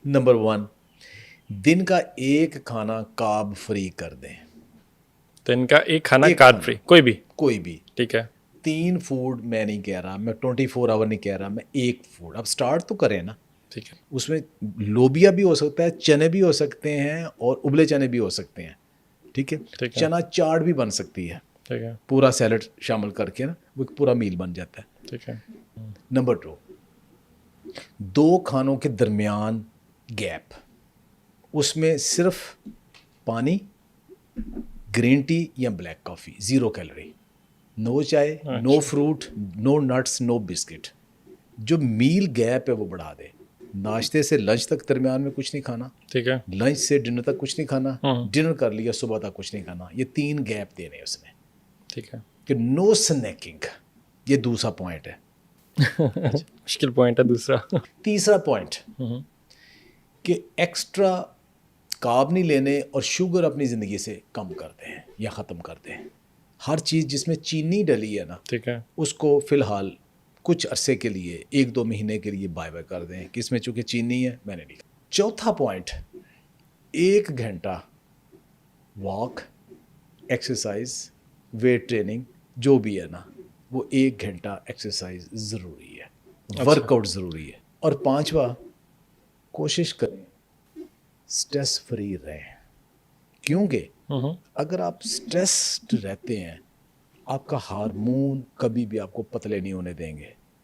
Number 1, दिन का एक खाना कार्ब फ्री कर दें। दिन का एक खाना एक कार्ब खाना, फ्री, कोई भी, कोई भी। ठीक है। 3 फूड मैं नहीं कह रहा, मैं 24 आवर नहीं कह रहा, मैं एक फूड। अब स्टार्ट तो करें ना। ठीक है, उसमें लोबिया भी हो सकता है, चने भी हो सकते हैं और उबले चने भी हो सकते हैं, ठीक है। ठीक है, चना चाट भी बन सकती है, ठीक है, पूरा सैलड शामिल करके ना, वो एक पूरा मील बन जाता है। ठीक है। नंबर 2, 2 खानों के दरमियान गैप, उसमें सिर्फ पानी, ग्रीन टी या ब्लैक कॉफ़ी, 0 कैलोरी, नो चाय, नो अच्छा, fruit, no nuts, no biscuit. जो मील गैप है वो बढ़ा दे। नाश्ते से लंच तक दरमियान में कुछ नहीं खाना, ठीक है। लंच से डिनर तक कुछ नहीं खाना, हम्म, डिनर कर लिया सुबह तक कुछ नहीं खाना। ये 3 गैप देने उसने, ठीक है। कि नो स्नैकिंग। ये दूसरा पॉइंट है। अच्छा, मुश्किल पॉइंट है दूसरा। तीसरा पॉइंट कि एक्स्ट्रा कार्ब नहीं लेने और शुगर अपनी ज़िंदगी से कम करते हैं या ख़त्म करते हैं। हर चीज़ जिसमें चीनी डली है ना, ठीक है, उसको फ़िलहाल कुछ अरसे के लिए 1-2 महीने के लिए बाय बाय कर दें कि इसमें चूँकि चीनी है, मैंने नहीं। चौथा पॉइंट, 1 घंटा वॉक, एक्सरसाइज, वेट ट्रेनिंग जो भी है ना, वो 1 घंटा एक्सरसाइज ज़रूरी है, वर्कआउट ज़रूरी है। और पांचवा, कोशिश करें स्ट्रेस फ्री रहें, क्योंकि अगर आप स्ट्रेस्ड रहते हैं, आपका हार्मोन कभी भी आपको पतले नहीं होने देंगे।